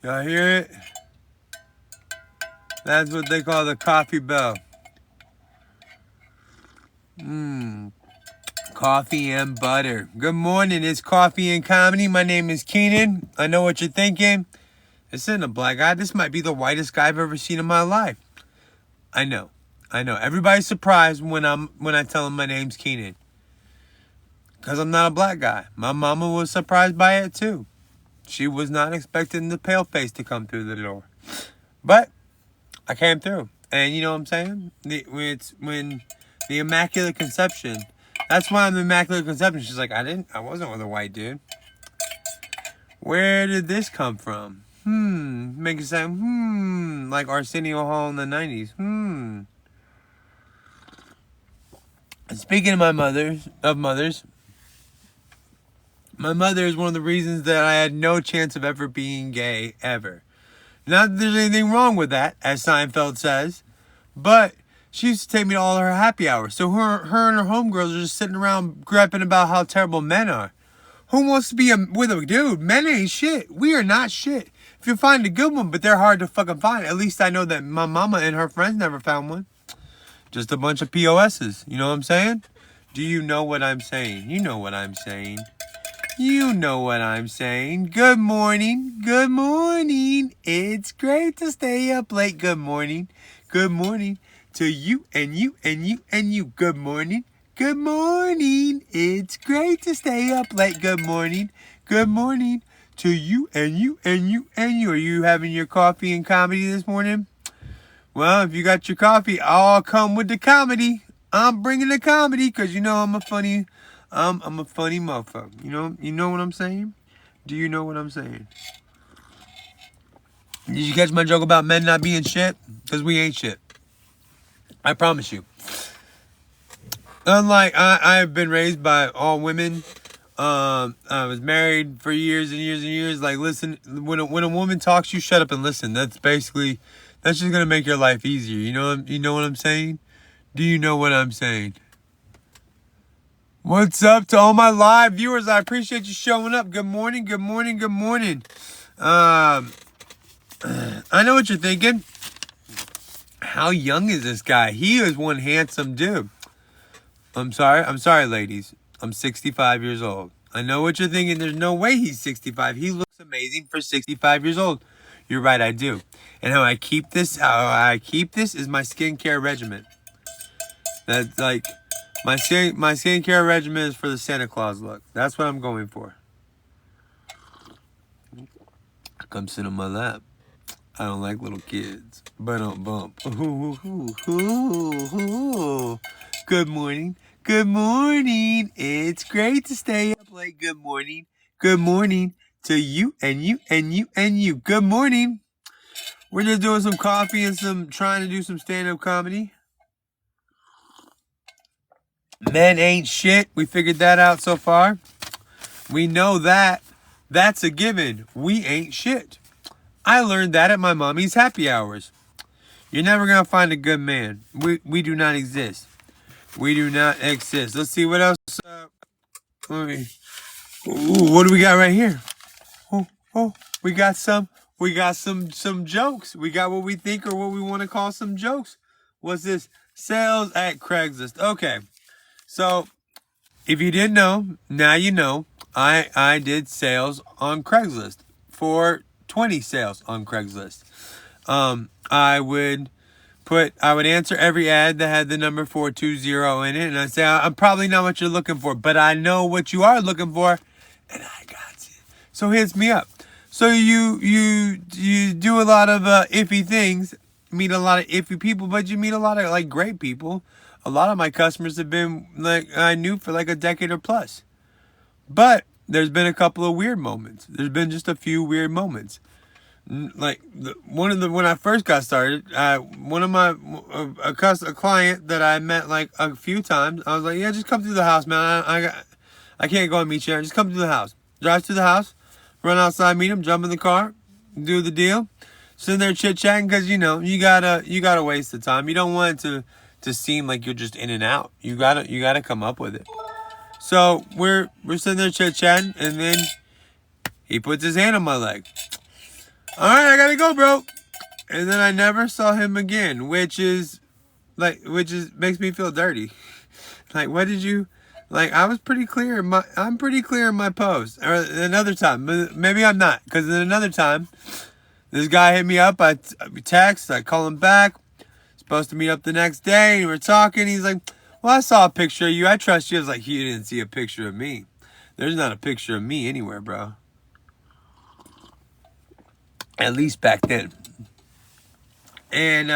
Y'all hear it? That's what they call the coffee bell. Coffee and butter. Good morning, it's Coffee and Comedy. My name is Keenan. I know what you're thinking. This isn't a black guy. This might be the whitest guy I've ever seen in my life. I know. Everybody's surprised when I tell them my name's Keenan. Because I'm not a black guy. My mama was surprised by it too. She was not expecting the pale face to come through the door. But I came through. And you know what I'm saying? It's when the Immaculate Conception. That's why I'm the Immaculate Conception. She's like, I wasn't with a white dude. Where did this come from? Make it sound, like Arsenio Hall in the 90s. And speaking of mothers, my mother is one of the reasons that I had no chance of ever being gay, ever. Not that there's anything wrong with that, as Seinfeld says, but she used to take me to all her happy hours. So her and her homegirls are just sitting around griping about how terrible men are. Who wants to be with a dude? Men ain't shit. We are not shit. If you find a good one, but they're hard to fucking find. At least I know that my mama and her friends never found one. Just a bunch of POSs. You know what I'm saying? Do you know what I'm saying? You know what I'm saying. You know what I'm saying. Good morning. Good morning. It's great to stay up late. Good morning. Good morning to you and you and you and you. Good morning. Good morning. It's great to stay up late. Good morning. Good morning to you and you and you and you. Are you having your coffee and comedy this morning? Well, if you got your coffee, I'll come with the comedy. I'm bringing the comedy because you know I'm a funny motherfucker. You know what I'm saying? Do you know what I'm saying? Did you catch my joke about men not being shit? Because we ain't shit. I promise you. Unlike I've been raised by all women. I was married for years and years and years. Like, listen, when a woman talks, you shut up and listen. That's just gonna make your life easier. You know what I'm saying? Do you know what I'm saying? What's up to all my live viewers? I appreciate you showing up. Good morning, good morning, good morning. I know what you're thinking. How young is this guy? He is one handsome dude. I'm sorry, ladies. I'm 65 years old. I know what you're thinking. There's no way he's 65. He looks amazing for 65 years old. You're right, I do. And how I keep this is my skincare regimen. That's like my skincare regimen is for the Santa Claus look. That's what I'm going for. Come sit on my lap. I don't like little kids. But don't bump. Good morning. Good morning. It's great to stay up late. Good morning. Good morning to you and you and you and you. Good morning. We're just doing some coffee and trying to do some stand-up comedy. Men ain't shit. We figured that out so far. We know that. That's a given. We ain't shit. I learned that at my mommy's happy hours. You're never going to find a good man. We do not exist. We do not exist. Let's see what else. What do we got right here? We got some jokes. We got what we think or what we want to call some jokes. What's this? Sales at Craigslist. Okay. So, if you didn't know, now you know. I did sales on Craigslist for 20 sales on Craigslist. I would answer every ad that had the number 420 in it, and I'd say, I'm probably not what you're looking for, but I know what you are looking for, and I got you. So hits me up. So you do a lot of iffy things, meet a lot of iffy people, but you meet a lot of like great people. A lot of my customers have been like I knew for like a decade or plus. But there's been a couple of weird moments. There's been just a few weird moments. Like when I first got started, a client that I met like a few times, I was like, yeah, just come through the house, man. I can't go and meet you. Just come through the house. Drive to the house, run outside, meet him, jump in the car, do the deal. Sitting there chit chatting because you gotta waste the time. You don't want it to seem like you're just in and out. You gotta come up with it. So we're sitting there chit chatting, and then he puts his hand on my leg. all right, I gotta go, bro. And then I never saw him again, which makes me feel dirty. Like, what did you, like, I was pretty clear. I'm pretty clear in my post. Or another time, maybe I'm not, because then another time, this guy hit me up. I text, I call him back. Supposed to meet up the next day. And we're talking. He's like, well, I saw a picture of you. I trust you. I was like, you didn't see a picture of me. There's not a picture of me anywhere, bro. At least back then. And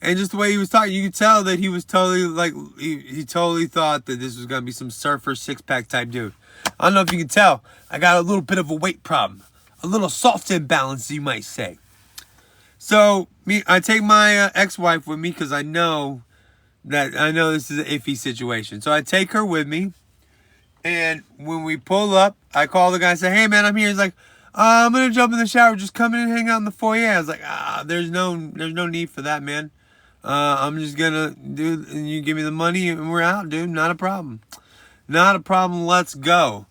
just the way he was talking, you could tell that he was totally like, he totally thought that this was going to be some surfer six-pack type dude. I don't know if you can tell. I got a little bit of a weight problem. A little soft imbalance, you might say. So I take my ex-wife with me because I know this is an iffy situation. So I take her with me. And when we pull up, I call the guy and say, hey, man, I'm here. He's like, I'm going to jump in the shower. Just come in and hang out in the foyer. I was like, there's no need for that, man. I'm just going to and you give me the money and we're out, dude. Not a problem. Not a problem. Let's go.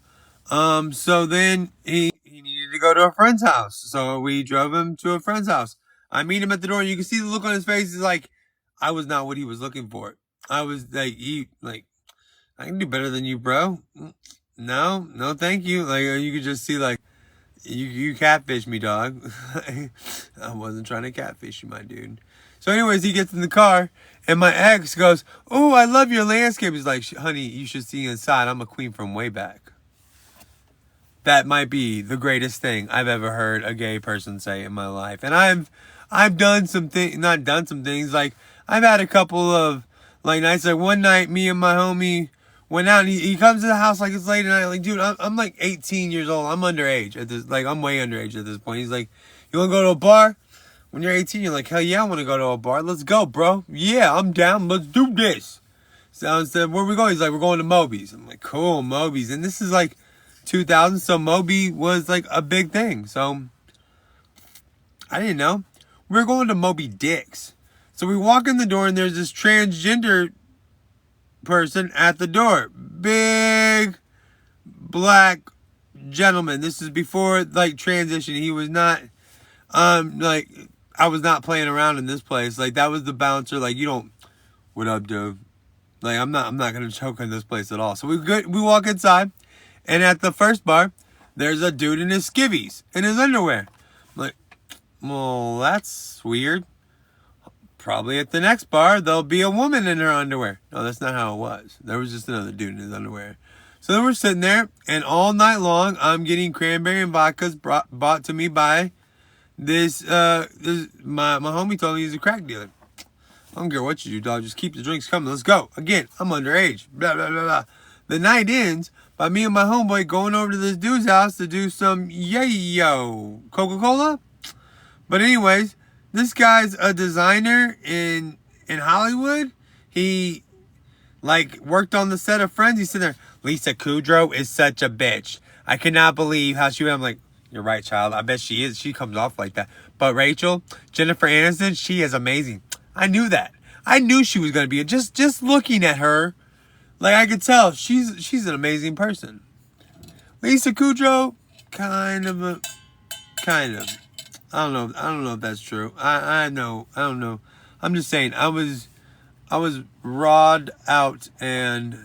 So then he needed to go to a friend's house. So we drove him to a friend's house. I meet him at the door and you can see the look on his face. He's like, I was not what he was looking for. I was like, I can do better than you, bro. No, thank you. Like, you could just see, like, you catfish me, dog. I wasn't trying to catfish you, my dude. So anyways, he gets in the car, and my ex goes, oh, I love your landscape. He's like, honey, you should see inside. I'm a queen from way back. That might be the greatest thing I've ever heard a gay person say in my life. And I've done some things, not done some things. Like, I've had a couple of, like, nights. Like, one night, me and my homie went out, and he comes to the house like it's late at night. Like, dude, I'm like 18 years old. I'm underage at this. Like, I'm way underage at this point. He's like, you want to go to a bar? When you're 18, you're like, hell yeah, I want to go to a bar. Let's go, bro. Yeah, I'm down. Let's do this. So I said, where we going? He's like, we're going to Moby's. I'm like, cool, Moby's. And this is like 2000, so Moby was like a big thing. So I didn't know. We're going to Moby Dick's. So we walk in the door, and there's this transgender person at the door. Big black gentleman. This is before like transition. He was not like, I was not playing around in this place. Like, that was the bouncer. Like, you don't, what up, dude? Like, I'm not gonna choke in this place at all. So we walk inside, and at the first bar, there's a dude in his skivvies, in his underwear. I'm like, well, that's weird. Probably at the next bar, there'll be a woman in her underwear. No, that's not how it was. There was just another dude in his underwear. So then we're sitting there, and all night long, I'm getting cranberry and vodkas bought to me by this my homie told me he's a crack dealer. I don't care what you do, dog. Just keep the drinks coming. Let's go. Again, I'm underage. Blah, blah, blah, blah. The night ends by me and my homeboy going over to this dude's house to do some yayo Coca-Cola. But anyways, this guy's a designer in Hollywood. He like worked on the set of Friends. He's sitting there. Lisa Kudrow is such a bitch. I cannot believe how she went. I'm like, you're right, child. I bet she is. She comes off like that. But Rachel, Jennifer Aniston, she is amazing. I knew that. I knew she was gonna be just looking at her, like I could tell she's an amazing person. Lisa Kudrow, kind of. I don't know if that's true. I don't know. I'm just saying I was rawed out, and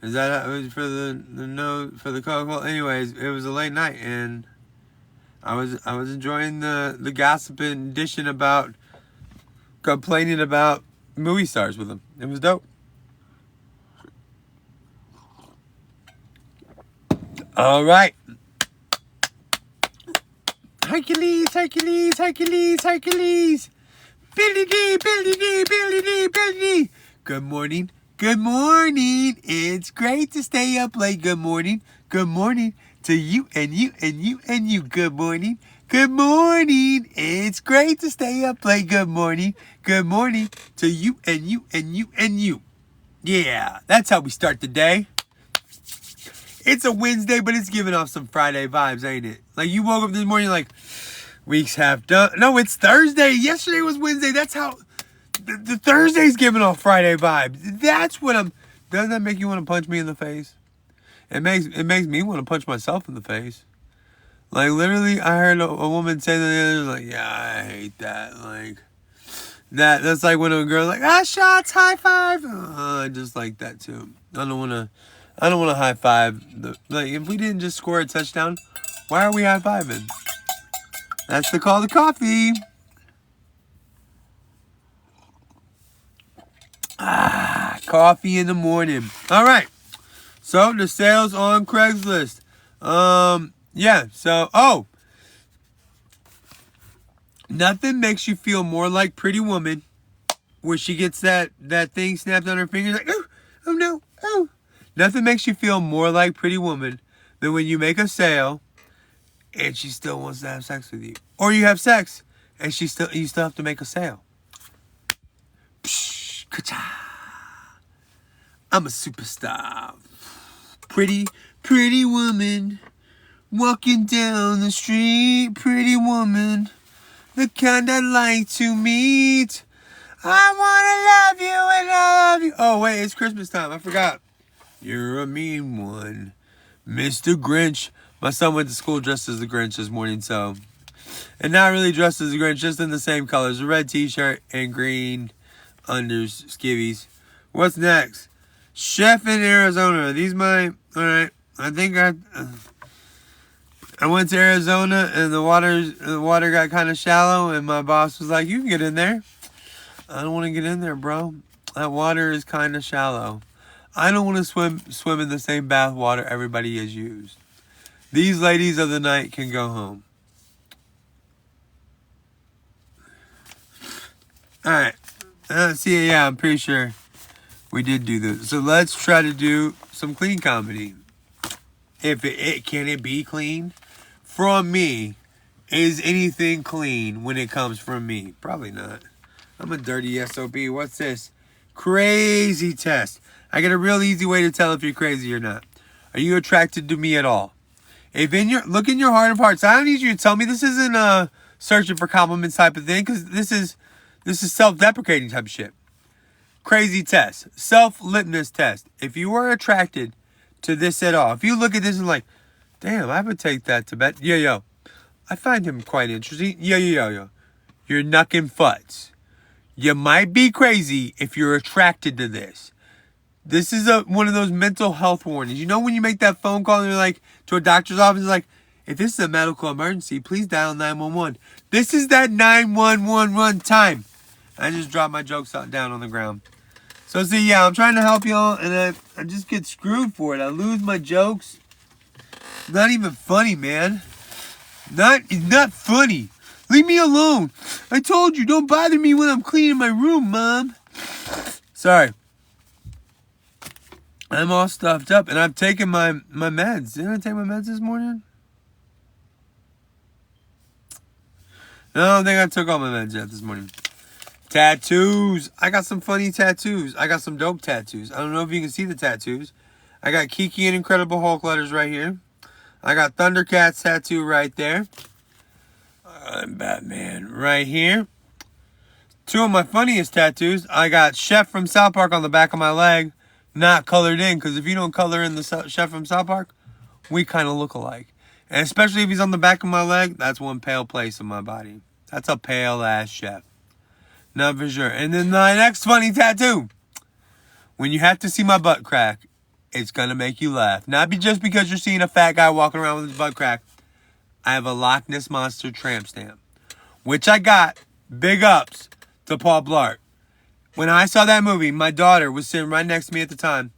is that for the Coca-Cola? Anyways, it was a late night, and I was enjoying the gossip and dishing about, complaining about movie stars with him. It was dope. All right. Hercules. Billy D. Good morning. It's great to stay up late. Good morning to you and you and you and you. Good morning. It's great to stay up late. Good morning to you and you and you and you. Yeah, that's how we start the day. It's a Wednesday, but it's giving off some Friday vibes, ain't it? Like, you woke up this morning like, week's half done. No, it's Thursday. Yesterday was Wednesday. That's how the Thursday's giving off Friday vibes. That's what doesn't that make you want to punch me in the face? It makes me want to punch myself in the face. Like, literally, I heard a woman say that the other, like, yeah, I hate that. Like, that's like when a girl's like, shots, high five. I just like that, too. I don't want to high five. Like, if we didn't just score a touchdown, why are we high fiving? That's the call to coffee. Coffee in the morning. All right. So, the sales on Craigslist. Yeah. So, nothing makes you feel more like Pretty Woman, where she gets that thing snapped on her fingers, like, oh no, oh. Nothing makes you feel more like Pretty Woman than when you make a sale and she still wants to have sex with you. Or you have sex and you still have to make a sale. Psh, ka-cha. I'm a superstar. Pretty woman walking down the street. Pretty woman, the kind I'd like to meet. I wanna love you and I love you. Oh wait, it's Christmas time. I forgot. You're a mean one, Mr. Grinch. My son went to school dressed as the Grinch this morning, and not really dressed as the Grinch, just in the same colors: a red T-shirt and green skivvies. What's next? Chef in Arizona. Are these my? All right. I think I went to Arizona and the water got kind of shallow, and my boss was like, "You can get in there." I don't want to get in there, bro. That water is kind of shallow. I don't want to swim in the same bath water everybody has used. These ladies of the night can go home. All right. See, yeah, I'm pretty sure we did do this. So let's try to do some clean comedy. If can it be clean? From me, is anything clean when it comes from me? Probably not. I'm a dirty SOB. What's this? Crazy test. I got a real easy way to tell if you're crazy or not. Are you attracted to me at all? If look in your heart of hearts. I don't need you to tell me. This isn't a searching for compliments type of thing, because this is self-deprecating type of shit. Crazy test. Self-litmus test. If you were attracted to this at all, if you look at this and like, damn, I would take that to bed. Yo. I find him quite interesting. Yo. You're knucking futs. You might be crazy if you're attracted to this. This is one of those mental health warnings. You know when you make that phone call and you're like, to a doctor's office, like, if this is a medical emergency, please dial 911. This is that 911 time. I just dropped my jokes down on the ground. So see, yeah, I'm trying to help y'all, and I just get screwed for it. I lose my jokes. It's not even funny, man. It's not funny. Leave me alone. I told you, don't bother me when I'm cleaning my room, Mom. Sorry. I'm all stuffed up, and I've taken my meds. Didn't I take my meds this morning? No, I don't think I took all my meds yet this morning. Tattoos. I got some funny tattoos. I got some dope tattoos. I don't know if you can see the tattoos. I got Kiki and Incredible Hulk letters right here. I got Thundercats tattoo right there. I'm Batman right here. Two of my funniest tattoos. I got Chef from South Park on the back of my leg. Not colored in, because if you don't color in the Chef from South Park, we kind of look alike. And especially if he's on the back of my leg, that's one pale place in my body. That's a pale ass chef. Not for sure. And then my next funny tattoo. When you have to see my butt crack, it's going to make you laugh. Not just because you're seeing a fat guy walking around with his butt crack. I have a Loch Ness Monster tramp stamp, which I got. Big ups to Paul Blart. When I saw that movie, my daughter was sitting right next to me at the time.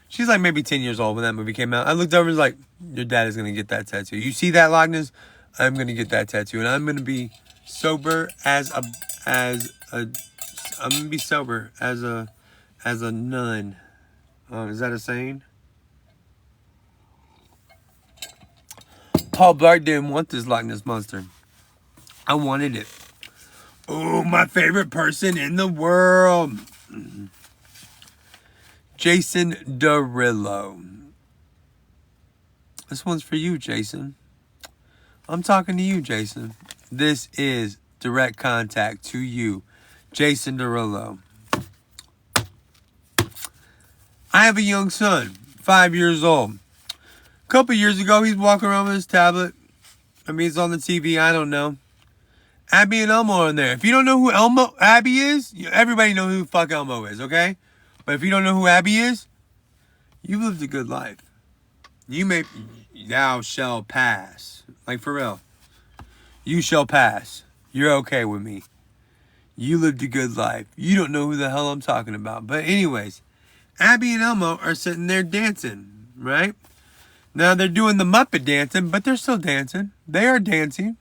She's like maybe 10 years old when that movie came out. I looked over and was like, your dad is going to get that tattoo. You see that, Loch Ness? I'm going to get that tattoo. And I'm going to be sober as a nun. Is that a saying? Paul Blart didn't want this Loch Ness Monster. I wanted it. Oh, my favorite person in the world. Jason Derulo. This one's for you, Jason. I'm talking to you, Jason. This is direct contact to you, Jason Derulo. I have a young son, 5 years old. A couple years ago, he's walking around with his tablet, I mean, it's on the TV. I don't know. Abby and Elmo are in there. If you don't know who Abby is, everybody know who the fuck Elmo is, okay? But if you don't know who Abby is, you've lived a good life. Thou shall pass. Like, for real. You shall pass. You're okay with me. You lived a good life. You don't know who the hell I'm talking about. But anyways, Abby and Elmo are sitting there dancing, right? Now they're doing the Muppet dancing, but they're still dancing. They are dancing.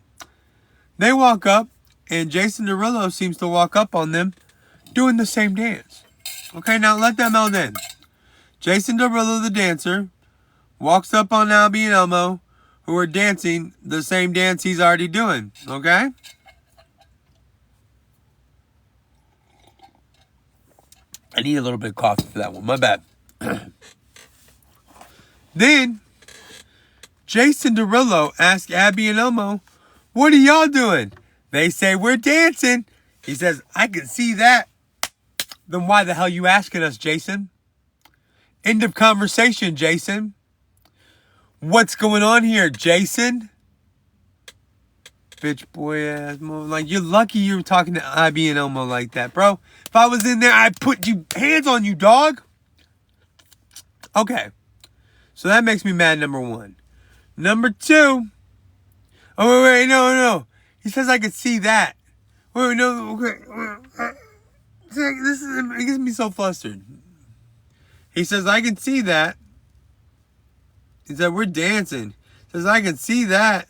They walk up, and Jason Derulo seems to walk up on them doing the same dance. Okay, now let that meld in. Jason Derulo, the dancer, walks up on Abby and Elmo, who are dancing the same dance he's already doing. Okay? I need a little bit of coffee for that one. My bad. Then, Jason Derulo asks Abby and Elmo, "What are y'all doing?" They say, "We're dancing." He says, "I can see that." Then why the hell you asking us, Jason? End of conversation, Jason. What's going on here, Jason? Bitch boy ass move. Like, you're lucky you were talking to Abby and Elmo like that, bro. If I was in there, I'd put hands on you, dog. Okay. So that makes me mad, number one. Number two. Oh, wait, no. He says I could see that. Wait, no, okay. It gets me so flustered. He says, I can see that. He said, we're dancing. He says, I can see that.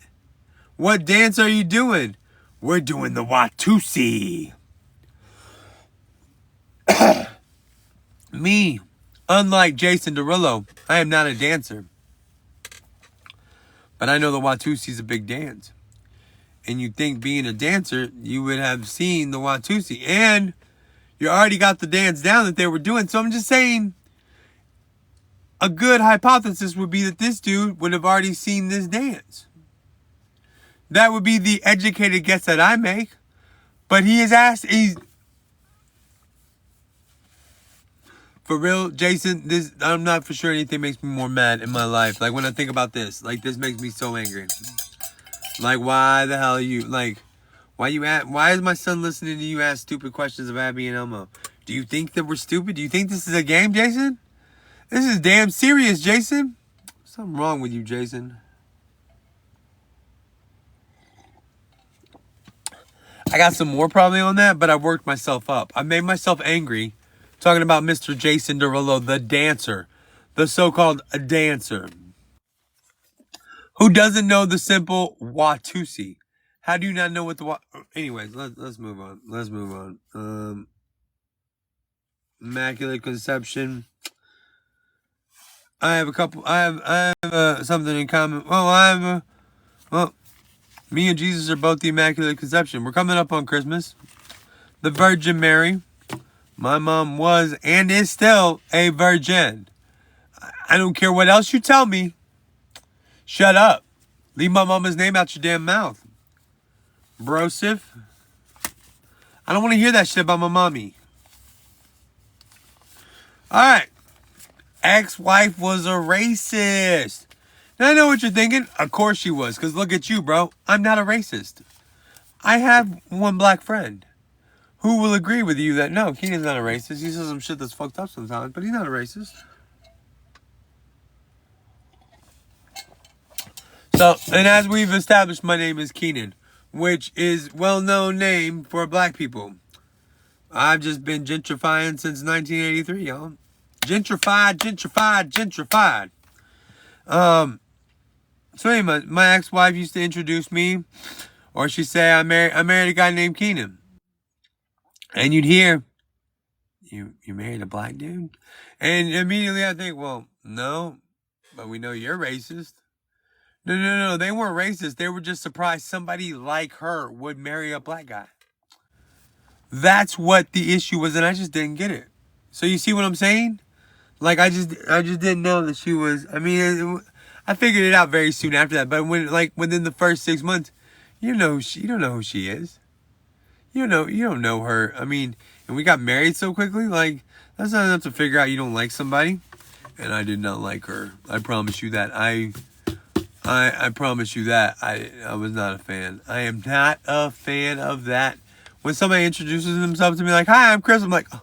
What dance are you doing? We're doing the Watusi. Me, unlike Jason Derulo, I am not a dancer. But I know the Watusi's a big dance. And you'd think being a dancer, you would have seen the Watusi. And you already got the dance down that they were doing. So I'm just saying, a good hypothesis would be that this dude would have already seen this dance. That would be the educated guess that I make. But he is asked, for real, Jason, I'm not for sure anything makes me more mad in my life. Like, when I think about this, like, this makes me so angry. Like, why the hell are you, like, why is my son listening to you ask stupid questions of Abby and Elmo? Do you think that we're stupid? Do you think this is a game, Jason? This is damn serious, Jason. Something wrong with you, Jason. I got some more probably on that, but I worked myself up. I made myself angry talking about Mr. Jason Derulo, the dancer. The so-called dancer. Who doesn't know the simple Watusi? How do you not know what the... Anyways, let's move on. Let's move on. Immaculate Conception. I have something in common. Me and Jesus are both the Immaculate Conception. We're coming up on Christmas. The Virgin Mary. My mom was and is still a virgin. I don't care what else you tell me. Shut up. Leave my mama's name out your damn mouth. Brosif. I don't want to hear that shit about my mommy. Alright. Ex-wife was a racist. Now I know what you're thinking. Of course she was. Because look at you, bro. I'm not a racist. I have one black friend who will agree with you that no, Keenan's not a racist. He says some shit that's fucked up sometimes. But he's not a racist. So, and as we've established, my name is Keenan, which is well-known name for black people. I've just been gentrifying since 1983, y'all. Gentrified. So anyway, my ex-wife used to introduce me, or she'd say, I married a guy named Keenan. And you'd hear, you married a black dude? And immediately I think, well, no, but we know you're racist. No, they weren't racist. They were just surprised somebody like her would marry a black guy. That's what the issue was, and I just didn't get it. So you see what I'm saying? Like, I just didn't know that she was, I mean, I figured it out very soon after that, but within the first 6 months, you don't know who she is. You don't know her. I mean, and we got married so quickly, like, that's not enough to figure out you don't like somebody. And I did not like her. I promise you that. I promise you that. I was not a fan. I am not a fan of that. When somebody introduces themselves to me like, "Hi, I'm Chris," I'm like, oh,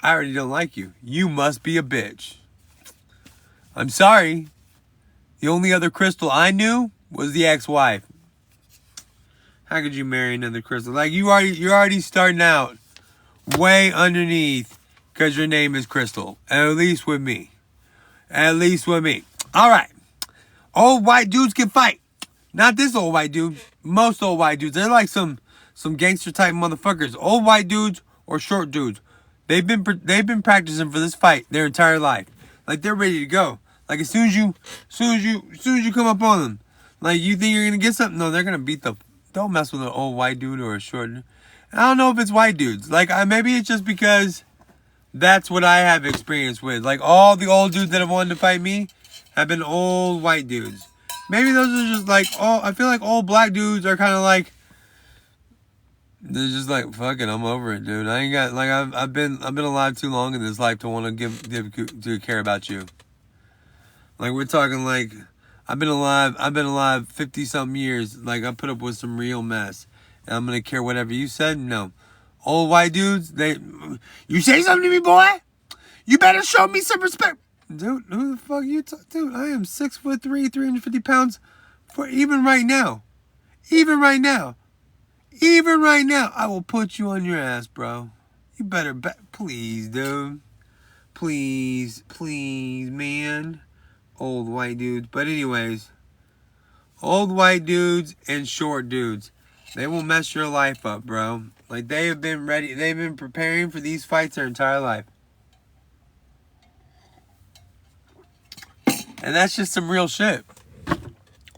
I already don't like you. You must be a bitch. I'm sorry. The only other Crystal I knew was the ex-wife. How could you marry another Crystal? Like you're already starting out way underneath because your name is Crystal. At least with me. At least with me. All right. Old white dudes can fight. Not this old white dude. Most old white dudes. They're like some gangster type motherfuckers. Old white dudes or short dudes. They've been practicing for this fight their entire life. Like they're ready to go. Like as soon as you come up on them, like you think you're gonna get something. No, they're gonna beat the. Don't mess with an old white dude or a short dude. I don't know if it's white dudes. Like maybe it's just because that's what I have experience with. Like all the old dudes that have wanted to fight me have been old white dudes. Maybe those are just like I feel like old black dudes are kind of like they're just like fuck it, I'm over it, dude. I ain't got like I've been alive too long in this life to want to give to care about you. Like we're talking like I've been alive 50 something years. Like I put up with some real mess, and I'm gonna care whatever you said. No, old white dudes. You say something to me, boy. You better show me some respect. Dude, who the fuck you dude, I am 6'3", 350 pounds for even right now. Even right now, I will put you on your ass, bro. You better please, dude. Please, man. Old white dudes. But anyways, old white dudes and short dudes. They will mess your life up, bro. Like they have been ready. They've been preparing for these fights their entire life. And that's just some real shit.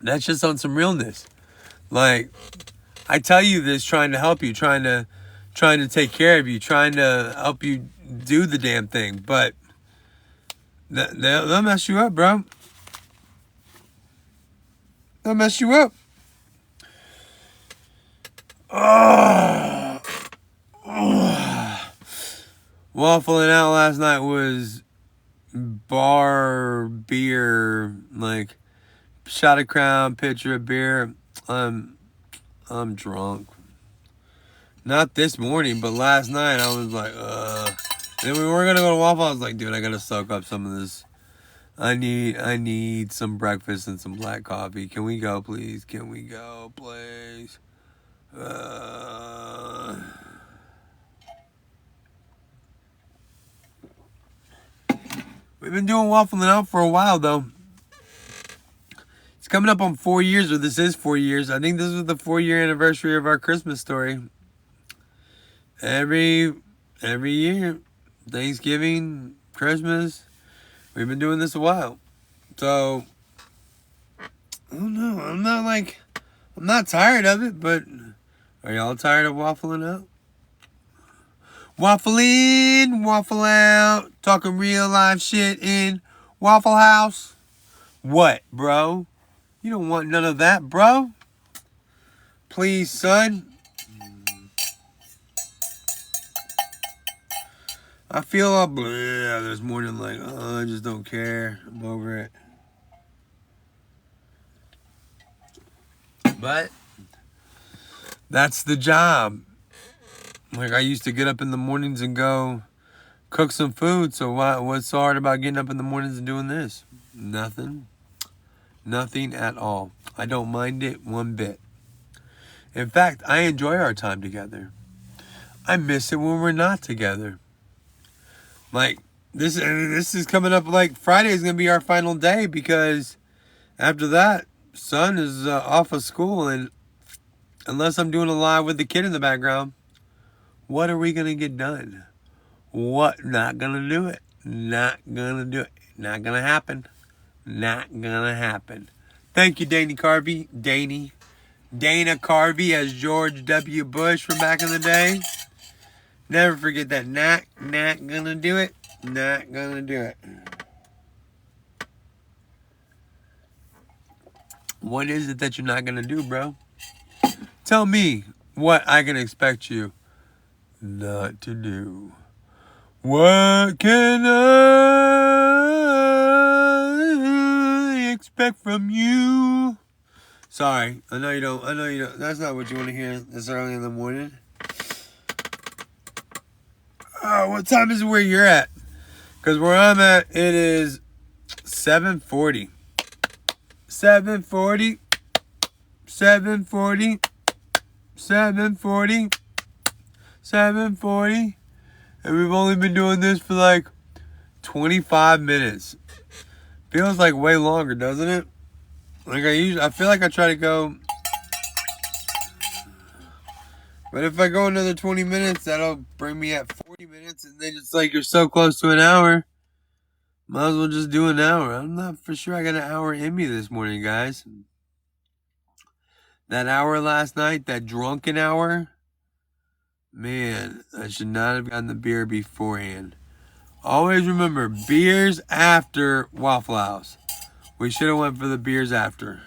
That's just on some realness. Like, I tell you this trying to help you, trying to take care of you, trying to help you do the damn thing. But they'll mess you up, bro. They'll mess you up. WafflN OUT last night was bar, beer, like shot of Crown, pitcher of beer. I'm drunk. Not this morning, but last night I was like, Then we were gonna go to Waffle. I was like, dude, I gotta soak up some of this. I need some breakfast and some black coffee. Can we go, please? Can we go, please? We've been doing WafflN OUT for a while, though. It's coming up on 4 years, or this is 4 years. I think this was the 4-year anniversary of our Christmas story. Every year, Thanksgiving, Christmas, we've been doing this a while. So, I don't know. I'm not tired of it, but are y'all tired of WafflN OUT? Waffle in, waffle out, talking real life shit in Waffle House. What, bro? You don't want none of that, bro. Please, son. I feel all blah this morning, like, I just don't care. I'm over it. But that's the job. Like, I used to get up in the mornings and go cook some food. So what's so hard about getting up in the mornings and doing this? Nothing. Nothing at all. I don't mind it one bit. In fact, I enjoy our time together. I miss it when we're not together. Like, this is coming up, like, Friday is going to be our final day because after that, son is off of school, and unless I'm doing a live with the kid in the background, what are we going to get done? What? Not going to do it. Not going to do it. Not going to happen. Not going to happen. Thank you, Dana Carvey, as George W. Bush from back in the day. Never forget that. Not gonna do it. Not gonna do it. What is it that you're not gonna do, bro? Tell me what I can expect you not to do. What can I expect? respect from you. Sorry, I know you don't. That's not what you want to hear this early in the morning. Oh, what time is it where you're at? Because where I'm at, it is 7:40. 7:40. 7:40. 7:40. 7:40. And we've only been doing this for like 25 minutes. Feels like way longer, doesn't it? Like I feel like I try to go. But if I go another 20 minutes, that'll bring me at 40 minutes. And then it's like you're so close to an hour. Might as well just do an hour. I'm not for sure I got an hour in me this morning, guys. That hour last night, that drunken hour. Man, I should not have gotten the beer beforehand. Always remember, beers after Waffle House. We should have went for the beers after.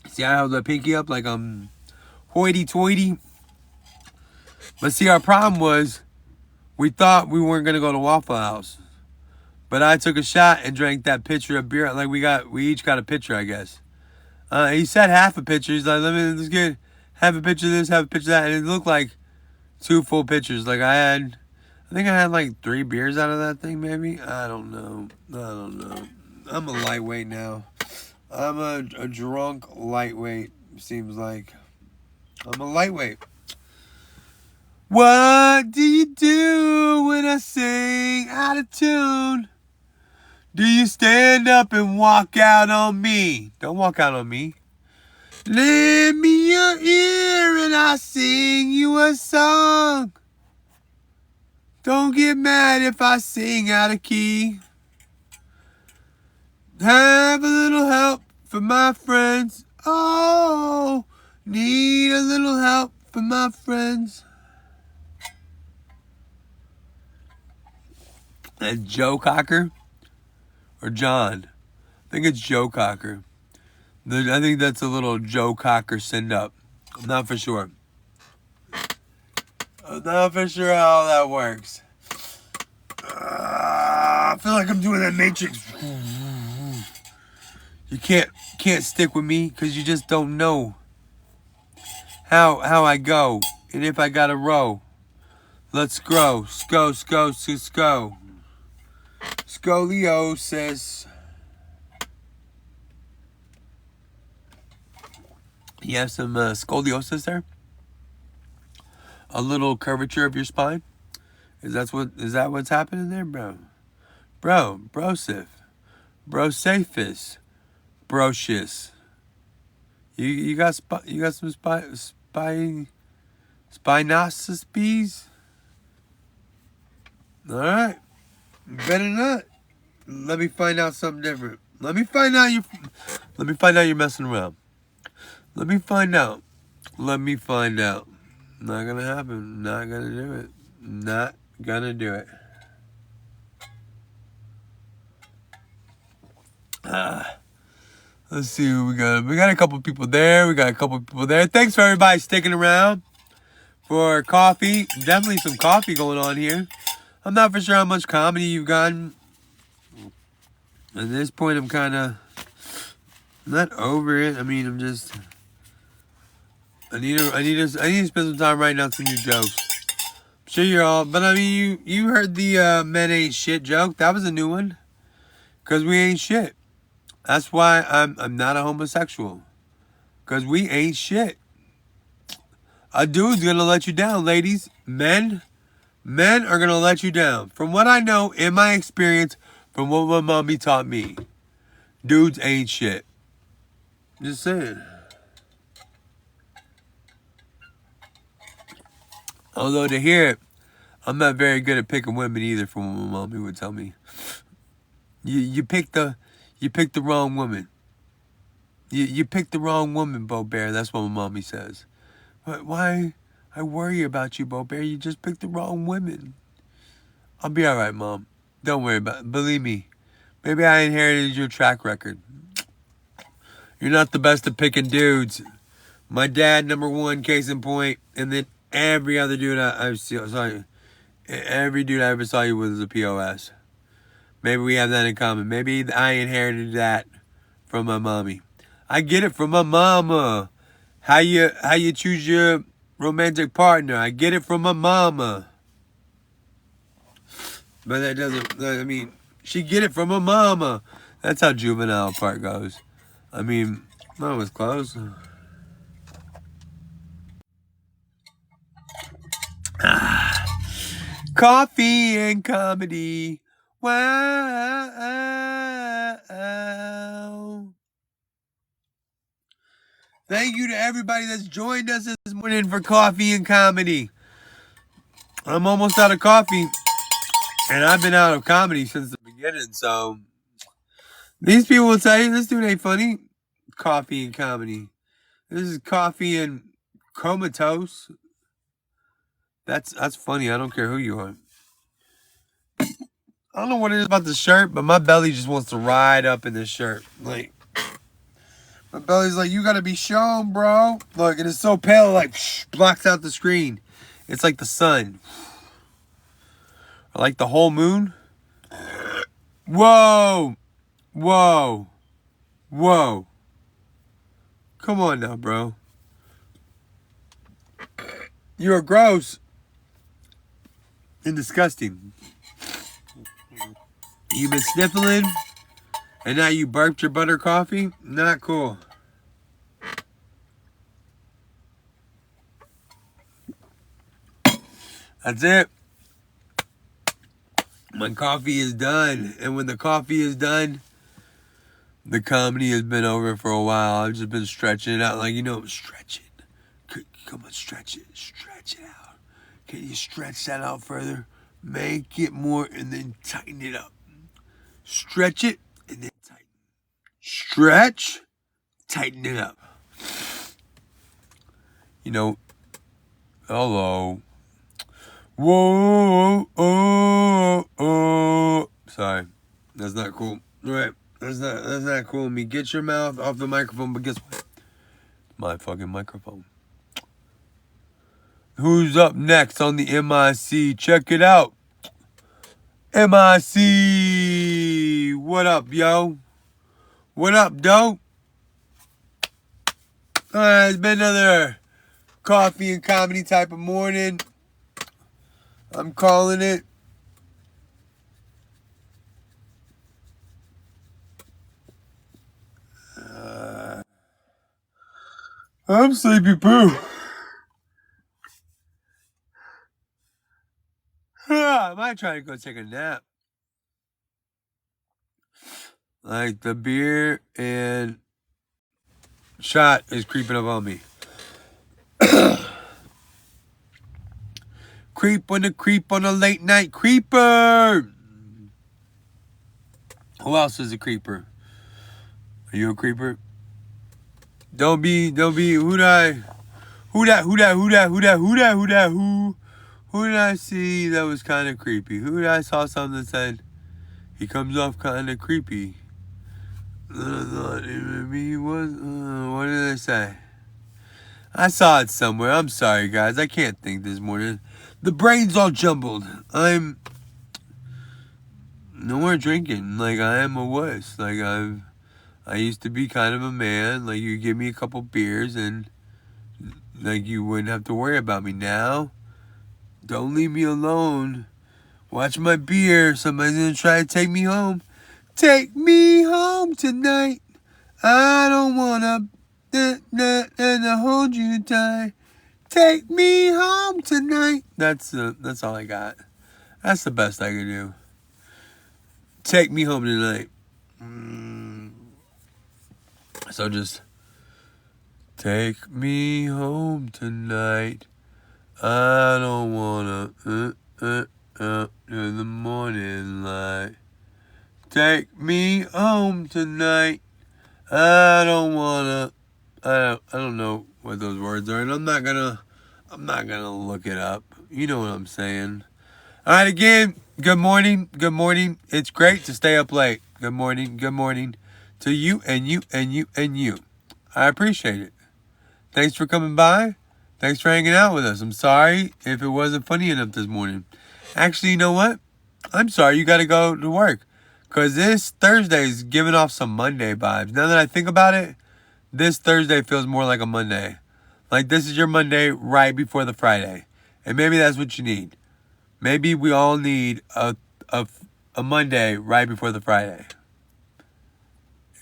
See, I held the pinky up like I'm hoity-toity. But see, our problem was we thought we weren't going to go to Waffle House. But I took a shot and drank that pitcher of beer. Like we each got a pitcher, I guess. He said half a pitcher. He's like, let's get half a pitcher of this, half a pitcher of that. And it looked like 2 full pitchers. Like I think I had like 3 beers out of that thing, maybe. I don't know. I'm a lightweight now. I'm a drunk lightweight, seems like. I'm a lightweight. What do you do when I sing out of tune? Do you stand up and walk out on me? Don't walk out on me. Lend me your ear and I'll sing you a song. Don't get mad if I sing out of key. Have a little help from my friends. Oh, need a little help from my friends. And Joe Cocker or John? I think it's Joe Cocker. I think that's a little Joe Cocker send up. I'm not for sure. I'm not for sure how that works. I feel like I'm doing that Matrix. You can't stick with me because you just don't know how I go and if I gotta row. Let's grow. Sco. Scoliosis. You have some scoliosis there? A little curvature of your spine? Is that what's happening there, bro? Brosif. Brosaphus. Brocious. You got some spinosospies? Alright. Better not. Let me find out something different. Let me find out you're messing around. Let me find out. Not gonna happen. Not gonna do it. Not gonna do it. Let's see who we got. We got a couple people there. Thanks for everybody sticking around for coffee. Definitely some coffee going on here. I'm not for sure how much comedy you've gotten. At this point, I'm kind of not over it. I mean, I'm just. I need to spend some time writing out some new jokes. I'm sure you're all, but I mean, you heard the men ain't shit joke. That was a new one. Cause we ain't shit. That's why I'm not a homosexual. Cause we ain't shit. A dude's gonna let you down, ladies. Men are gonna let you down. From what I know, in my experience, from what my mommy taught me, dudes ain't shit. Just saying. Although to hear it, I'm not very good at picking women either, from what my mommy would tell me. You picked the wrong woman. You picked the wrong woman, Bo Bear. That's what my mommy says. But why? I worry about you, Bo Bear. You just picked the wrong women. I'll be all right, Mom. Don't worry about it. Believe me. Maybe I inherited your track record. You're not the best at picking dudes. My dad, number one, case in point, and then every other dude every dude I ever saw you with was a POS. Maybe we have that in common. Maybe I inherited that from my mommy. I get it from my mama. How you choose your romantic partner. I get it from my mama. But that doesn't, I mean, she get it from her mama. That's how juvenile part goes. I mean, that was close. Coffee and comedy. Wow. Thank you to everybody that's joined us this morning for coffee and comedy. I'm almost out of coffee. And I've been out of comedy since the beginning, so these people will tell you this dude ain't funny. Coffee and comedy. This is coffee and comatose. That's funny. I don't care who you are. I don't know what it is about the shirt, but my belly just wants to ride up in this shirt. Like, my belly's like, you gotta be shown, bro. Look, and it's so pale, like, blocks out the screen. It's like the sun. Or like the whole moon. Whoa. Whoa. Whoa. Come on now, bro. You're gross and disgusting. You've been sniffling, and now you burped your butter coffee? Not cool. That's it. My coffee is done. And when the coffee is done, the comedy has been over for a while. I've just been stretching it out. Like, stretch it. Come on, stretch it. Stretch it out. Can you stretch that out further? Make it more and then tighten it up. Stretch it and then tighten. Stretch, tighten it up. Hello. Whoa, oh. Sorry, that's not cool. All right, that's not cool. Me, get your mouth off the microphone. But guess what? My fucking microphone. Who's up next on the MIC? Check it out. MIC. What up, yo? What up, dope? It's been another coffee and comedy type of morning. I'm calling it. I'm sleepy poo. I might try to go take a nap. Like, the beer and shot is creeping up on me. Creep on a late night creeper. Who else is a creeper? Are you a creeper? Don't be, who did I see that was kind of creepy? Who did I saw something that said, he comes off kind of creepy? What did I say? I saw it somewhere. I'm sorry, guys. I can't think this morning. The brain's all jumbled. I'm no more drinking. Like, I am a wuss. Like, I used to be kind of a man. Like, you give me a couple beers and, like, you wouldn't have to worry about me. Now, don't leave me alone. Watch my beer. Somebody's gonna try to take me home. Take me home tonight. I don't wanna hold you tight. Take me home tonight. That's all I got. That's the best I can do. Take me home tonight. So just take me home tonight. I don't wanna in the morning light. Take me home tonight. I don't wanna. I don't know what those words are, and I'm not gonna look it up. You know what I'm saying. All right, again, good morning. Good morning. It's great to stay up late. Good morning. Good morning to you and you and you and you. I appreciate it. Thanks for coming by. Thanks for hanging out with us. I'm sorry if it wasn't funny enough this morning. Actually, you know what? I'm sorry you got to go to work. Because this Thursday is giving off some Monday vibes. Now that I think about it, this Thursday feels more like a Monday. Like this is your Monday right before the Friday. And maybe that's what you need. Maybe we all need a Monday right before the Friday.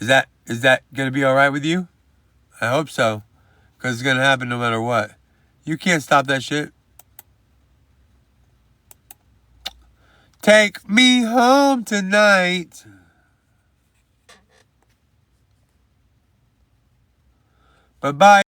Is that going to be all right with you? I hope so. Because it's going to happen no matter what. You can't stop that shit. Take me home tonight. Bye-bye.